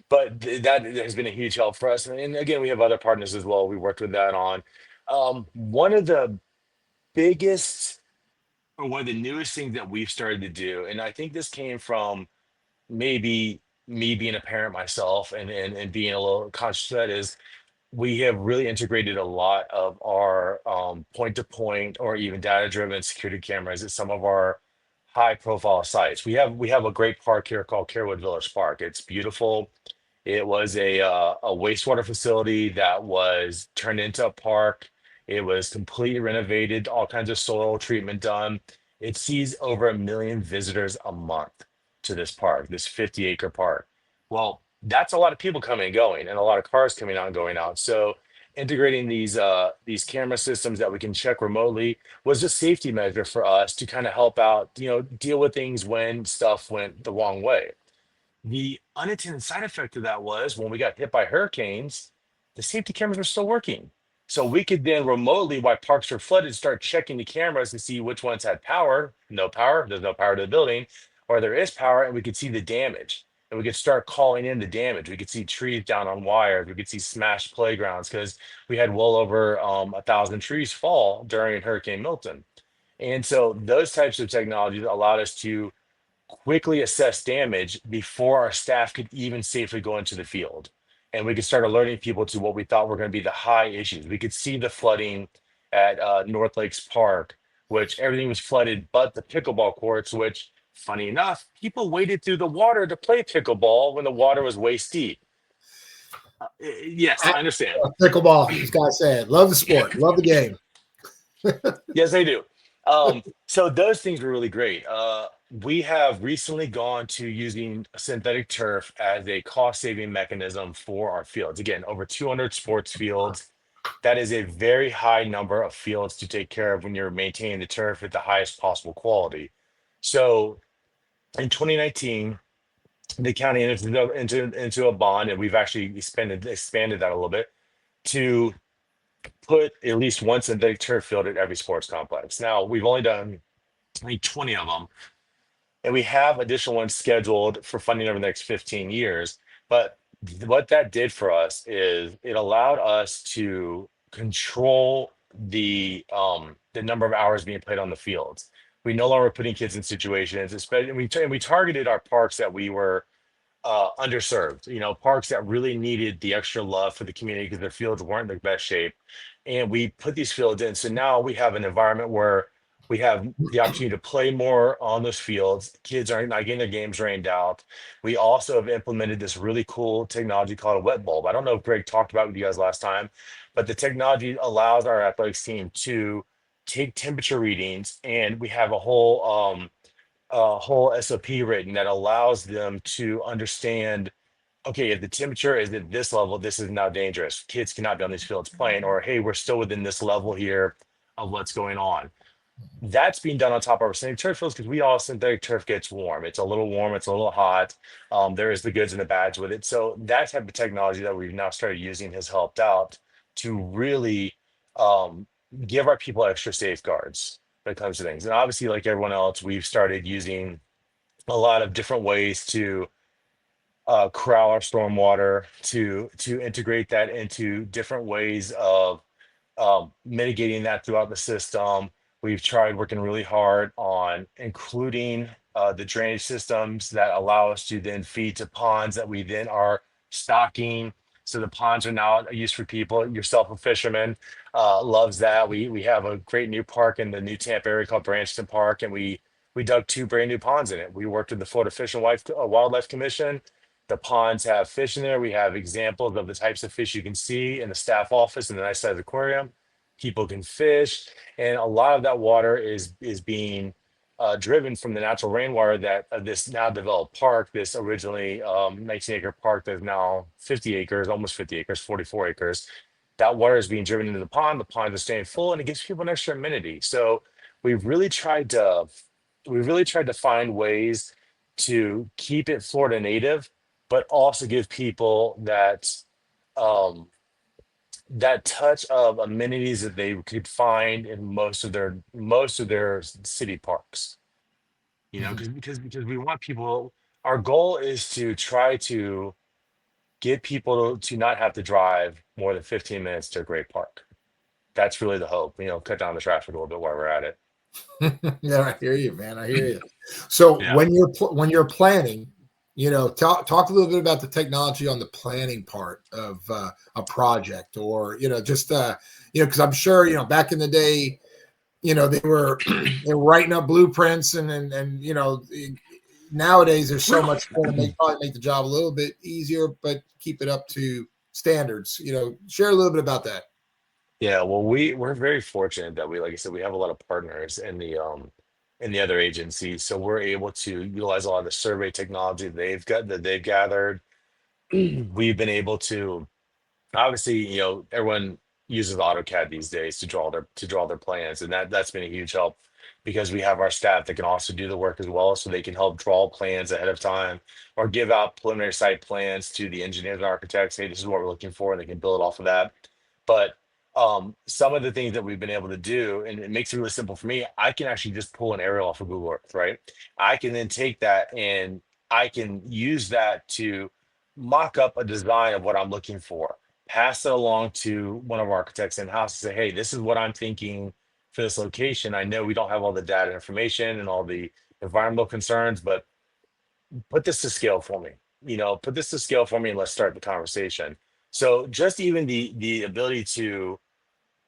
that has been a huge help for us. And again, we have other partners as well. We worked with that on. One of the biggest, or one of the newest things that we've started to do, and I think this came from maybe me being a parent myself and being a little conscious of that, is we have really integrated a lot of our point to point or even data driven security cameras at some of our high profile sites. We have a great park here called Carewood Village Park. It's beautiful. It was a wastewater facility that was turned into a park. It was completely renovated, all kinds of soil treatment done. It sees over 1 million visitors a month to this park, this 50-acre park. Well, that's a lot of people coming and going, and a lot of cars coming out and going out. So integrating these camera systems that we can check remotely was a safety measure for us to kind of help out, deal with things when stuff went the wrong way. The unintended side effect of that was when we got hit by hurricanes, the safety cameras were still working. So we could then remotely, while parks were flooded, start checking the cameras to see which ones had power, no power, there's no power to the building, or there is power, and we could see the damage. And we could start calling in the damage. We could see trees down on wires. We could see smashed playgrounds, because we had well over 1,000 trees fall during Hurricane Milton. And so those types of technologies allowed us to quickly assess damage before our staff could even safely go into the field. And we could start alerting people to what we thought were going to be the high issues. We could see the flooding at North Lakes Park, which everything was flooded but the pickleball courts, which, funny enough, people waded through the water to play pickleball when the water was waist deep. Yes, I understand. Pickleball, just gotta say it. Love the sport, love the game. Yes, they do. So those things were really great. We have recently gone to using synthetic turf as a cost-saving mechanism for our fields. Again, over 200 sports fields. That is a very high number of fields to take care of when you're maintaining the turf at the highest possible quality. So in 2019, the county entered into a bond, and we've actually expanded that a little bit to put at least one synthetic turf field at every sports complex. Now, we've only done, I think, 20 of them, and we have additional ones scheduled for funding over the next 15 years. But what that did for us is it allowed us to control the number of hours being played on the fields. We no longer putting kids in situations, especially and we targeted our parks that we were underserved, parks that really needed the extra love for the community because their fields weren't in the best shape. And we put these fields in. So now we have an environment where we have the opportunity to play more on those fields. Kids are not getting their games rained out. We also have implemented this really cool technology called a wet bulb. I don't know if Greg talked about it with you guys last time, but the technology allows our athletics team to take temperature readings, and we have a whole SOP written that allows them to understand, okay, if the temperature is at this level, this is now dangerous. Kids cannot be on these fields playing, or hey, we're still within this level here of what's going on. That's being done on top of our synthetic turf fields because we all synthetic turf gets warm. It's a little warm, it's a little hot. There is the goods and the bads with it. So that type of technology that we've now started using has helped out to really give our people extra safeguards when it comes to things. And obviously, like everyone else, we've started using a lot of different ways to corral our stormwater, to integrate that into different ways of mitigating that throughout the system. We've tried working really hard on including the drainage systems that allow us to then feed to ponds that we then are stocking. So the ponds are now used for people. Yourself, a fisherman, loves that. We have a great new park in the new Tampa area called Branchton Park, and we dug two brand new ponds in it. We worked with the Florida Fish and Wildlife Commission. The ponds have fish in there. We have examples of the types of fish you can see in the staff office in the nice size aquarium. People can fish, and a lot of that water is being driven from the natural rainwater that this now developed park, this originally 19-acre park that is now 50 acres, almost 50 acres, 44 acres. That water is being driven into the pond. The pond is staying full, and it gives people an extra amenity. So we've really tried to find ways to keep it Florida native, but also give people um, that touch of amenities that they could find in most of their city parks. Because we want people. Our goal is to try to get people to not have to drive more than 15 minutes to a great park. That's really the hope. Cut down the traffic a little bit while we're at it. Yeah, I hear you, man. I hear you. So Yeah. when you're planning, talk a little bit about the technology on the planning part of a project, or just because I'm sure back in the day, they were writing up blueprints, and nowadays there's so much more to probably make the job a little bit easier, but keep it up to standards. Share a little bit about that. Yeah, well, we're very fortunate that like I said, we have a lot of partners in the other agencies, so we're able to utilize a lot of the survey technology they've gathered. We've been able to, obviously, everyone uses AutoCAD these days to draw their plans, and that's been a huge help because we have our staff that can also do the work as well, so they can help draw plans ahead of time or give out preliminary site plans to the engineers and architects. Hey, this is what we're looking for, and they can build off of that. But some of the things that we've been able to do, and it makes it really simple for me, I can actually just pull an aerial off of Google Earth, right? I can then take that and I can use that to mock up a design of what I'm looking for, pass it along to one of our architects in-house and say, hey, this is what I'm thinking for this location. I know we don't have all the data information and all the environmental concerns, but put this to scale for me. Put this to scale for me, and let's start the conversation. So just even the ability to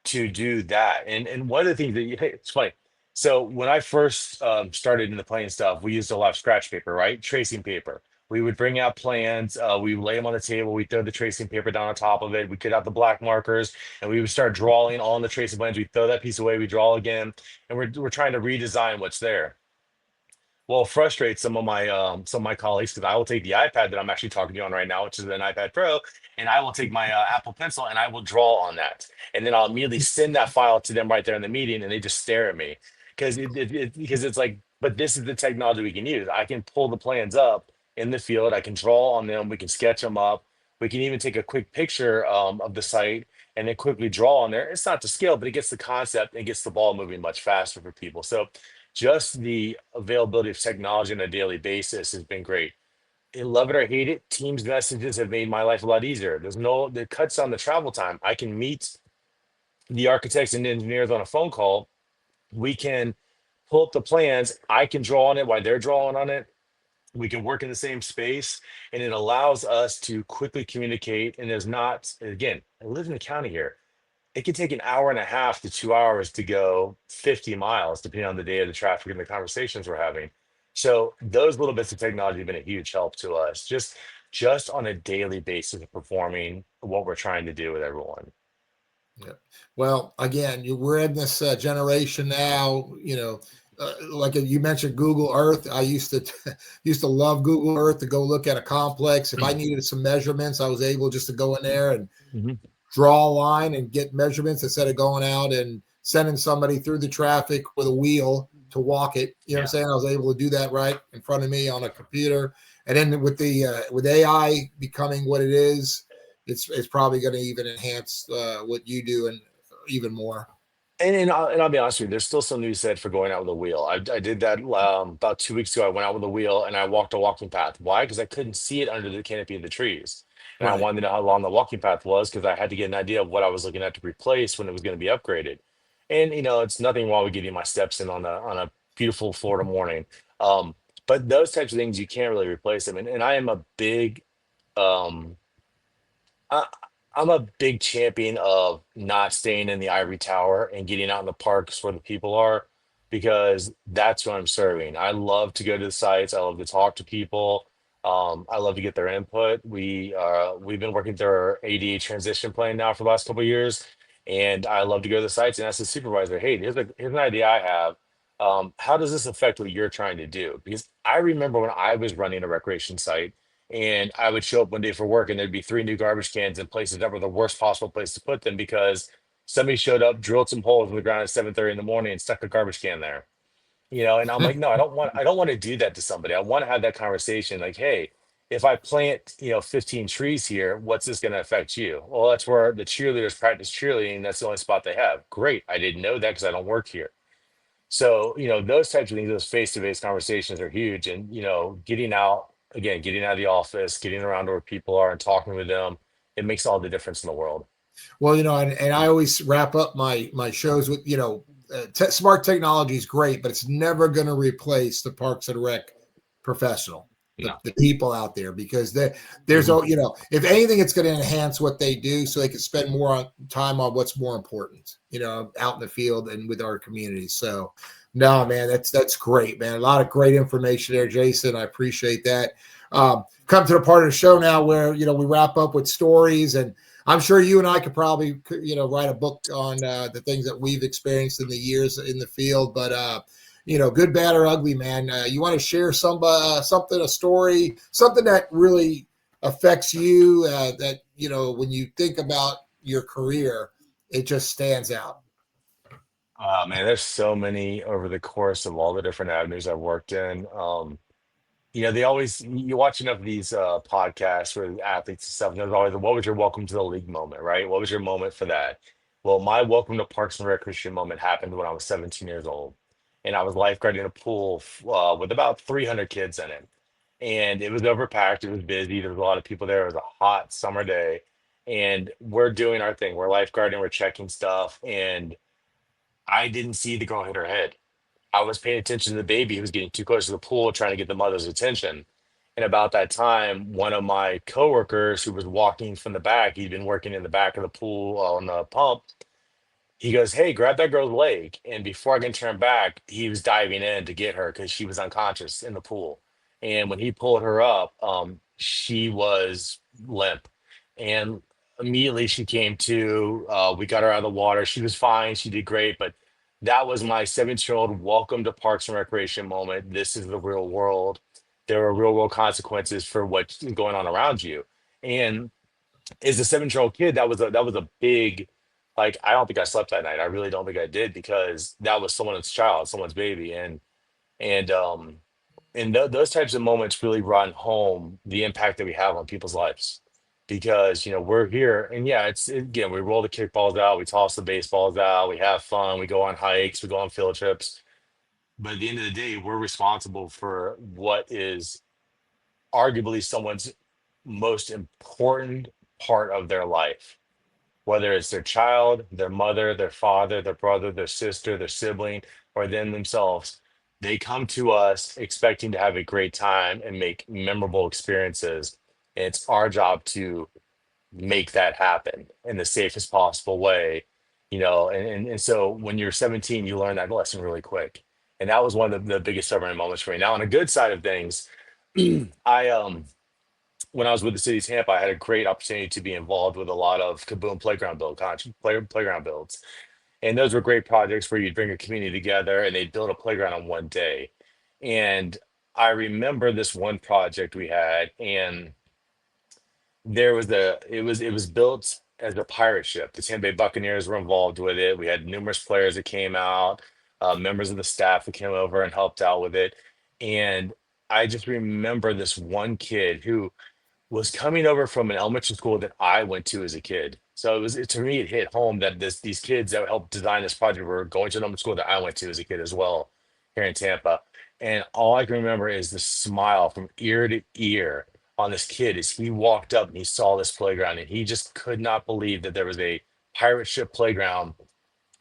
do that, and one of the things that hey, it's funny. So when I first started in the plane stuff, we used a lot of scratch paper, right? Tracing paper. We would bring out plans, we would lay them on the table, we throw the tracing paper down on top of it, we cut out the black markers, and we would start drawing on the tracing plans. We throw that piece away, we draw again, and we're trying to redesign what's there. Well, it frustrates some of my colleagues because I will take the iPad that I'm actually talking to you on right now, which is an iPad Pro, and I will take my Apple Pencil and I will draw on that, and then I'll immediately send that file to them right there in the meeting, and they just stare at me because because it's like, but this is the technology we can use. I can pull the plans up in the field, I can draw on them, we can sketch them up, we can even take a quick picture of the site and then quickly draw on there. It's not to scale, but it gets the concept and gets the ball moving much faster for people. So just the availability of technology on a daily basis has been great. And love it or hate it, Teams messages have made my life a lot easier. It cuts down the travel time. I can meet the architects and engineers on a phone call, we can pull up the plans. I can draw on it while they're drawing on it. We can work in the same space, and it allows us to quickly communicate. And there's not, again, I live in the county here. It can take an hour and a half to 2 hours to go 50 miles, depending on the day of the traffic and the conversations we're having. So those little bits of technology have been a huge help to us, just on a daily basis of performing what we're trying to do with everyone. Yeah. Well, again, we're in this generation now. Like you mentioned, Google Earth. I used to used to love Google Earth to go look at a complex. If I needed some measurements, I was able just to go in there and Mhm. draw a line and get measurements instead of going out and sending somebody through the traffic with a wheel to walk it. You know what I'm Yeah. saying? I was able to do that right in front of me on a computer. And then with AI becoming what it is, it's probably going to even enhance what you do and even more. And I'll be honest with you, there's still some news said for going out with a wheel. I did that about 2 weeks ago. I went out with a wheel and I walked a walking path. Why? Because I couldn't see it under the canopy of the trees. And I Right. wanted to know how long the walking path was because I had to get an idea of what I was looking at to replace when it was going to be upgraded. And it's nothing wrong with getting my steps in on a beautiful Florida morning. Um, but those types of things you can't really replace them. And I am a big um I, I'm a big champion of not staying in the ivory tower and getting out in the parks where the people are, because that's who I'm serving. I love to go to the sites. I love to talk to people. I love to get their input. We've been working through our ADA transition plan now for the last couple of years, and I love to go to the sites and ask the supervisor, "Hey, here's an idea I have. How does this affect what you're trying to do?" Because I remember when I was running a recreation site and I would show up one day for work and there'd be three new garbage cans in places that were the worst possible place to put them because somebody showed up, drilled some holes in the ground at 7:30 in the morning and stuck a garbage can there. And I'm like, no, I don't want to do that to somebody. I want to have that conversation like, hey, if I plant, 15 trees here, what's this going to affect you? Well, that's where the cheerleaders practice cheerleading. That's the only spot they have. Great. I didn't know that because I don't work here. So, those types of things, those face-to-face conversations are huge. And, getting out of the office, getting around to where people are and talking with them, it makes all the difference in the world. Well, and I always wrap up my shows with, smart technology is great, but it's never going to replace the Parks and Rec professional, No. the people out there, because there's, Mhm. if anything, it's going to enhance what they do so they can spend more time on what's more important, out in the field and with our communities. So, no, man, that's great, man. A lot of great information there, Jason. I appreciate that. Come to the part of the show now where, we wrap up with stories, and I'm sure you and I could probably, write a book on the things that we've experienced in the years in the field. But good, bad, or ugly, man. You want to share something, a story, something that really affects you that when you think about your career, it just stands out. Man, there's so many over the course of all the different avenues I've worked in. They always, you watch enough of these podcasts with athletes and stuff, and there's always, what was your welcome to the league moment, right? What was your moment for that? Well, my welcome to Parks and Recreation moment happened when I was 17 years old, and I was lifeguarding a pool with about 300 kids in it, and it was overpacked. It was busy. There was a lot of people there. It was a hot summer day, and we're doing our thing. We're lifeguarding. We're checking stuff, and I didn't see the girl hit her head. I was paying attention to the baby who was getting too close to the pool, trying to get the mother's attention. And about that time, one of my coworkers who was walking from the back, he'd been working in the back of the pool on the pump. He goes, "Hey, grab that girl's leg." And before I can turn back, he was diving in to get her because she was unconscious in the pool. And when he pulled her up, she was limp. And immediately she came to. We got her out of the water. She was fine. She did great. But that was my 17-year-old welcome to Parks and Recreation moment. This is the real world. There are real world consequences for what's going on around you. And as a 7-year-old kid, that was a big, like, I don't think I slept that night. I really don't think I did, because that was someone's child, someone's baby. And those types of moments really run home the impact that we have on people's lives, because we're here, and yeah, again, we roll the kickballs out, we toss the baseballs out, we have fun, we go on hikes, we go on field trips, but at the end of the day, we're responsible for what is arguably someone's most important part of their life. whether it's their child, their mother, their father, their brother, their sister, their sibling, or them themselves. They come to us expecting to have a great time and make memorable experiences. And it's our job to make that happen in the safest possible way, and so when you're 17, you learn that lesson really quick. And that was one of the biggest sobering moments for me. Now, on the good side of things, I when I was with the city of Tampa, I had a great opportunity to be involved with a lot of Kaboom playground builds. And those were great projects where you'd bring a community together and they'd build a playground on one day. And I remember this one project we had, and it was built as a pirate ship. The Tampa Bay Buccaneers were involved with it. We had numerous players that came out, members of the staff that came over and helped out with it. And I just remember this one kid who was coming over from an elementary school that I went to as a kid. So to me, it hit home that these kids that helped design this project were going to an elementary school that I went to as a kid as well here in Tampa. And all I can remember is the smile from ear to ear on this kid as he walked up and he saw this playground, and he just could not believe that there was a pirate ship playground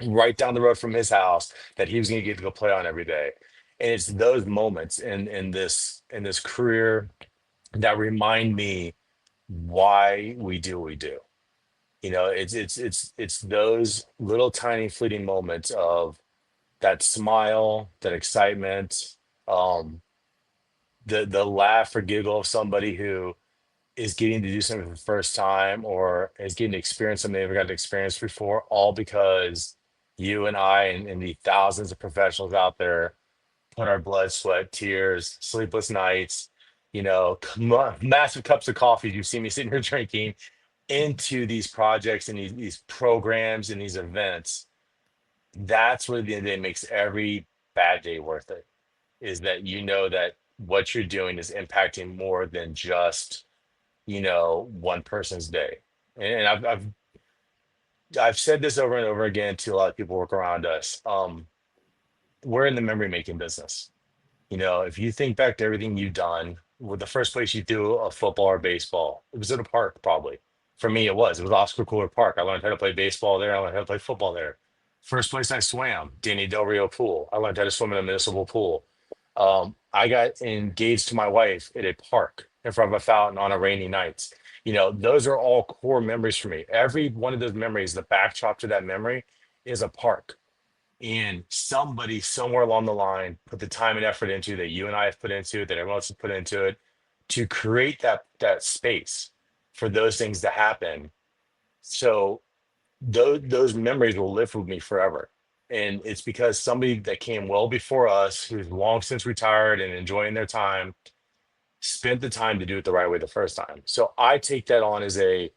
right down the road from his house that he was going to get to go play on every day. And it's those moments in this career that remind me why we do what we do. It's those little tiny fleeting moments of that smile, that excitement, um, the laugh or giggle of somebody who is getting to do something for the first time or is getting to experience something they never got to experience before, all because you and I and the thousands of professionals out there put our blood, sweat, tears, sleepless nights, massive cups of coffee you see me sitting here drinking into these projects and these programs and these events. That's what at the end of the day makes every bad day worth it, is that that what you're doing is impacting more than just, one person's day. And I've said this over and over again to a lot of people who work around us. We're in the memory making business. If you think back to everything you've done, well, the first place you threw a football or baseball, it was at a park, probably. For me, it was Oscar Cooler Park. I learned how to play baseball there. I learned how to play football there. First place I swam, Danny Del Rio Pool. I learned how to swim in a municipal pool. I got engaged to my wife at a park in front of a fountain on a rainy night. Those are all core memories for me. Every one of those memories, the backdrop to that memory is a park. And somebody somewhere along the line put the time and effort into that you and I have put into it, that everyone else has put into it, to create that space for those things to happen. So those memories will live with me forever. And it's because somebody that came well before us, who's long since retired and enjoying their time, spent the time to do it the right way the first time. So I take that on as a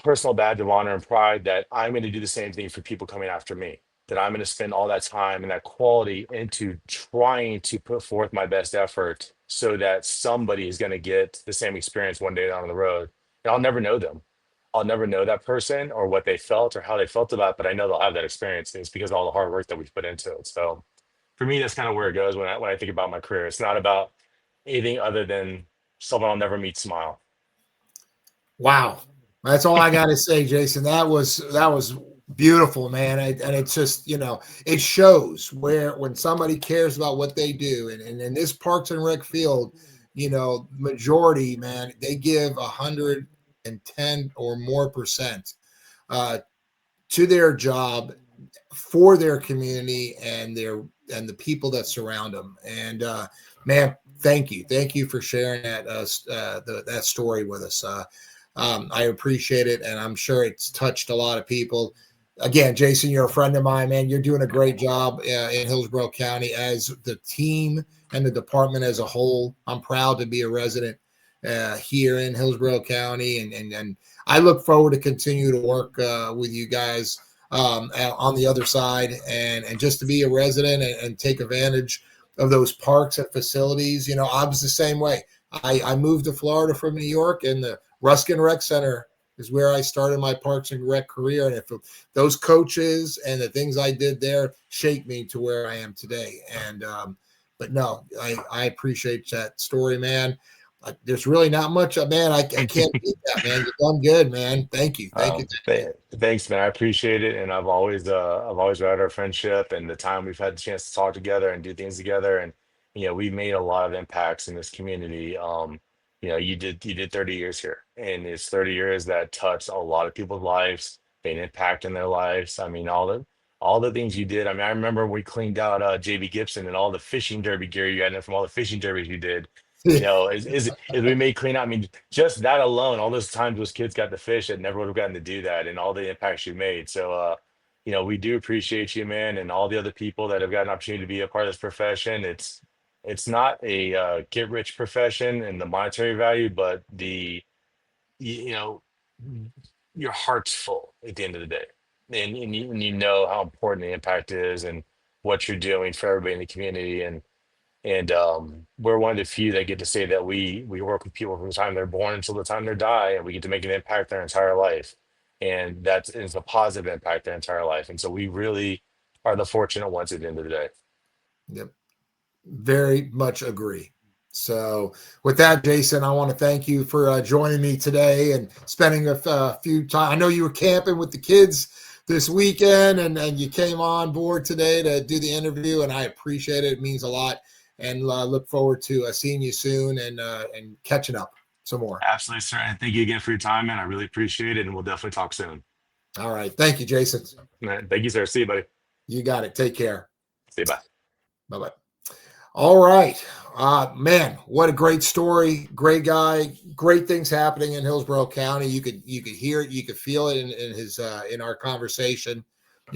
personal badge of honor and pride that I'm going to do the same thing for people coming after me, that I'm going to spend all that time and that quality into trying to put forth my best effort so that somebody is going to get the same experience one day down the road. And I'll never know them. I'll never know that person or what they felt or how they felt about it, but I know they'll have that experience. And it's because of all the hard work that we've put into it. So for me, that's kind of where it goes when I think about my career. It's not about anything other than someone I'll never meet smile. Wow. That's all I got to say, Jason. That was beautiful, man. And it's just, it shows when somebody cares about what they do. And in this Parks and Rec field, majority, man, they give 110 or more percent to their job for their community and the people that surround them. And man, thank you for sharing that story with us. I appreciate it, and I'm sure it's touched a lot of people. Again, Jason, you're a friend of mine, man. You're doing a great job in Hillsborough County as the team and the department as a whole. I'm proud to be a resident here in Hillsborough County, and I look forward to continue to work with you guys on the other side, and just to be a resident and take advantage of those parks and facilities. I was the same way. I moved to Florida from New York, and the Ruskin Rec Center is where I started my Parks and Rec career. And if those coaches and the things I did there shaped me to where I am today. And but no, I appreciate that story, man. there's really not much, man. I can't beat that, man. You've done good, man. Thank you. Thanks, man. I appreciate it, and I've always valued our friendship and the time we've had the chance to talk together and do things together. And we've made a lot of impacts in this community. You did 30 years here, and it's 30 years that touched a lot of people's lives, made an impact in their lives. I mean, all the things you did. I mean, I remember we cleaned out JB Gibson and all the fishing derby gear you had from all the fishing derbies you did. Is we made clean out. I mean, just that alone, all those times those kids got to fish that never would have gotten to do that, and all the impacts you made. So, we do appreciate you, man, and all the other people that have got an opportunity to be a part of this profession. It's not a get rich profession and the monetary value, but you know, your heart's full at the end of the day, and you know how important the impact is and what you're doing for everybody in the community. And we're one of the few that get to say that we work with people from the time they're born until the time they die, and we get to make an impact their entire life. And that is a positive impact their entire life. And so we really are the fortunate ones at the end of the day. Yep. Very much agree. So with that, Jason, I want to thank you for joining me today and spending a few time. I know you were camping with the kids this weekend, and you came on board today to do the interview, and I appreciate it. It means a lot. And look forward to seeing you soon and catching up some more. Absolutely, sir. And thank you again for your time, man. I really appreciate it. And we'll definitely talk soon. All right. Thank you, Jason. Man, thank you, sir. See you, buddy. You got it. Take care. See you. Bye. Bye-bye. All right. Man, what a great story. Great guy. Great things happening in Hillsborough County. You could hear it. You could feel it in his in our conversation.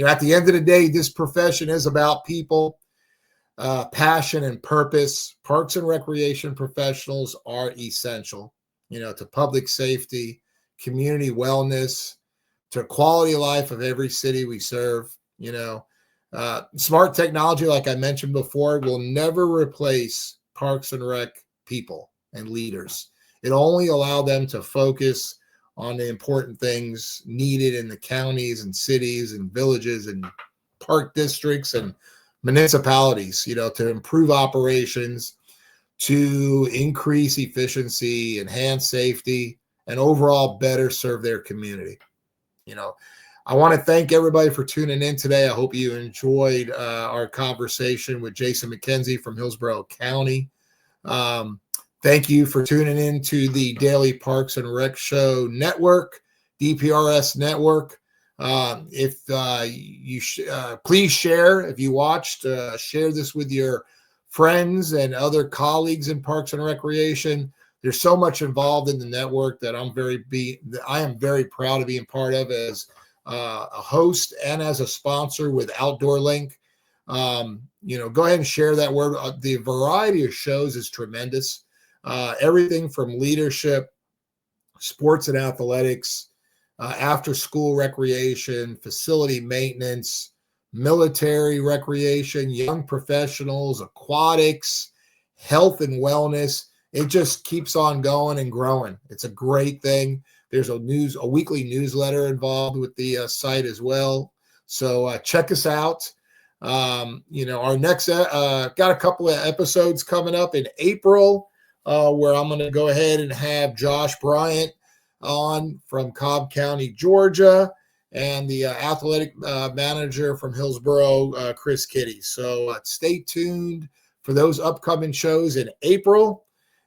At the end of the day, this profession is about people. Passion and purpose. Parks and recreation professionals are essential, to public safety, community wellness, to quality of life of every city we serve. Smart technology, like I mentioned before, will never replace Parks and Rec people and leaders. It only allow them to focus on the important things needed in the counties and cities and villages and park districts and municipalities, to improve operations, to increase efficiency, enhance safety, and overall better serve their community. I want to thank everybody for tuning in today. I hope you enjoyed our conversation with Jason McKenzie from Hillsborough County. Thank you for tuning in to the Daily Parks and Rec Show Network, DPRS Network. If you please share, if you watched, share this with your friends and other colleagues in Parks and Recreation. There's so much involved in the network that I am very proud of being part of as a host and as a sponsor with Outdoor Link. Go ahead and share that word. The variety of shows is tremendous. Everything from leadership, sports and athletics, after school recreation, facility maintenance, military recreation, young professionals, aquatics, health and wellness. It just keeps on going and growing. It's a great thing. There's a weekly newsletter involved with the site as well. So check us out. Our next got a couple of episodes coming up in April where I'm going to go ahead and have Josh Bryant on from Cobb County, Georgia, and the athletic manager from Hillsborough, Chris Kitty. So stay tuned for those upcoming shows in April.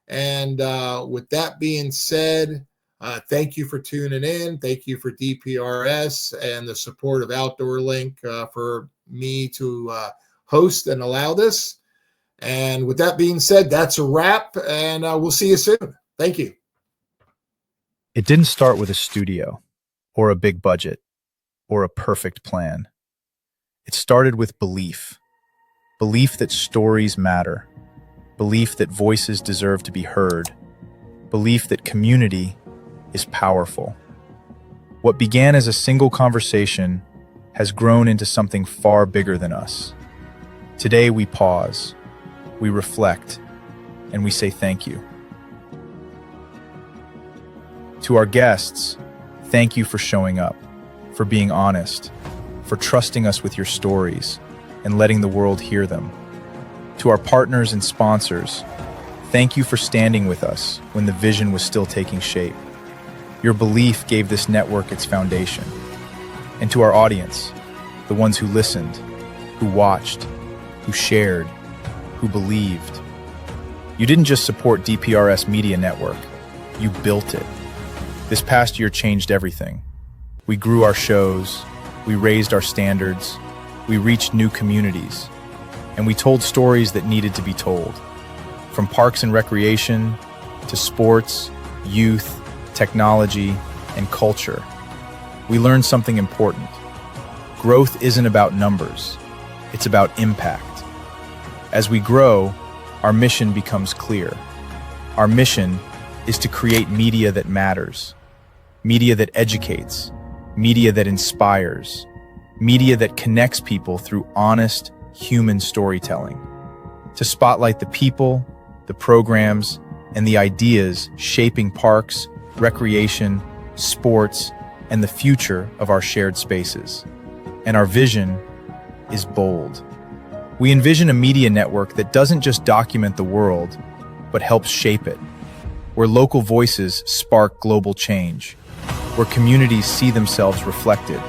And with that being said, thank you for tuning in. Thank you for DPRS and the support of Outdoor Link for me to host and allow this. And with that being said, that's a wrap, and we'll see you soon. Thank you. It didn't start with a studio or a big budget or a perfect plan. It started with belief that stories matter, belief that voices deserve to be heard, belief that community is powerful. What began as a single conversation has grown into something far bigger than us. Today we pause, we reflect, and we say thank you. To our guests, thank you for showing up, for being honest, for trusting us with your stories and letting the world hear them. To our partners and sponsors, Thank you for standing with us when the vision was still taking shape. Your belief gave this network its foundation. And to our audience, the ones who listened, who watched, who shared, who believed, you didn't just support DPRS Media Network, you built it. This past year changed everything. We grew our shows, we raised our standards, we reached new communities, and we told stories that needed to be told. From parks and recreation to sports, youth, technology, and culture, we learned something important. Growth isn't about numbers, it's about impact. As we grow, our mission becomes clear. Our mission is to create media that matters, media that educates, media that inspires, media that connects people through honest, human storytelling. To spotlight the people, the programs, and the ideas shaping parks, recreation, sports, and the future of our shared spaces. And our vision is bold. We envision a media network that doesn't just document the world, but helps shape it, where local voices spark global change, where communities see themselves reflected,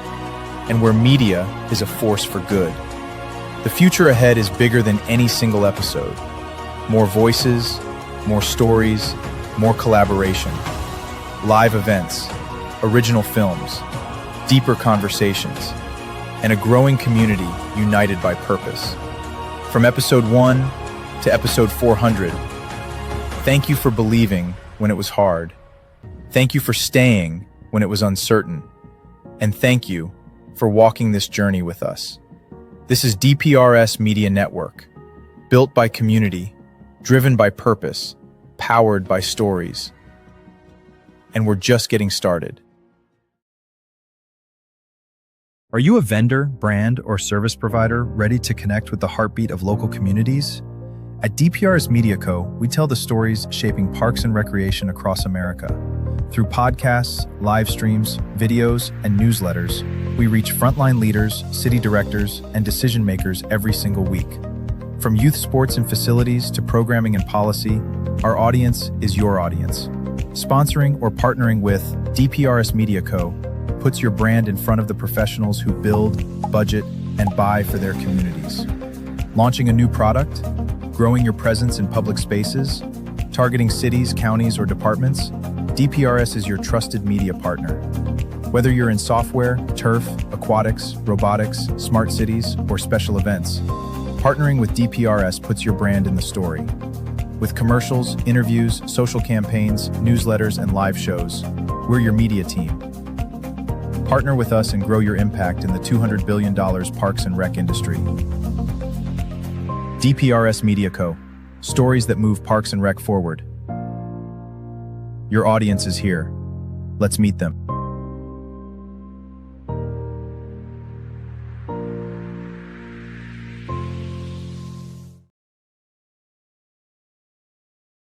and where media is a force for good. The future ahead is bigger than any single episode. More voices, more stories, more collaboration, live events, original films, deeper conversations, and a growing community united by purpose. From episode 1 to episode 400, thank you for believing when it was hard. Thank you for staying when it was uncertain. And thank you for walking this journey with us. This is DPRS Media Network, built by community, driven by purpose, powered by stories. And we're just getting started. Are you a vendor, brand, or service provider ready to connect with the heartbeat of local communities? At DPRS Media Co., we tell the stories shaping parks and recreation across America. Through podcasts, live streams, videos, and newsletters, we reach frontline leaders, city directors, and decision makers every single week. From youth sports and facilities to programming and policy, our audience is your audience. Sponsoring or partnering with DPRS Media Co. puts your brand in front of the professionals who build, budget, and buy for their communities. Launching a new product, growing your presence in public spaces, targeting cities, counties, or departments, DPRS is your trusted media partner. Whether you're in software, turf, aquatics, robotics, smart cities, or special events, partnering with DPRS puts your brand in the story. With commercials, interviews, social campaigns, newsletters, and live shows, we're your media team. Partner with us and grow your impact in the $200 billion parks and rec industry. DPRS Media Co. Stories that move parks and rec forward. Your audience is here. Let's meet them.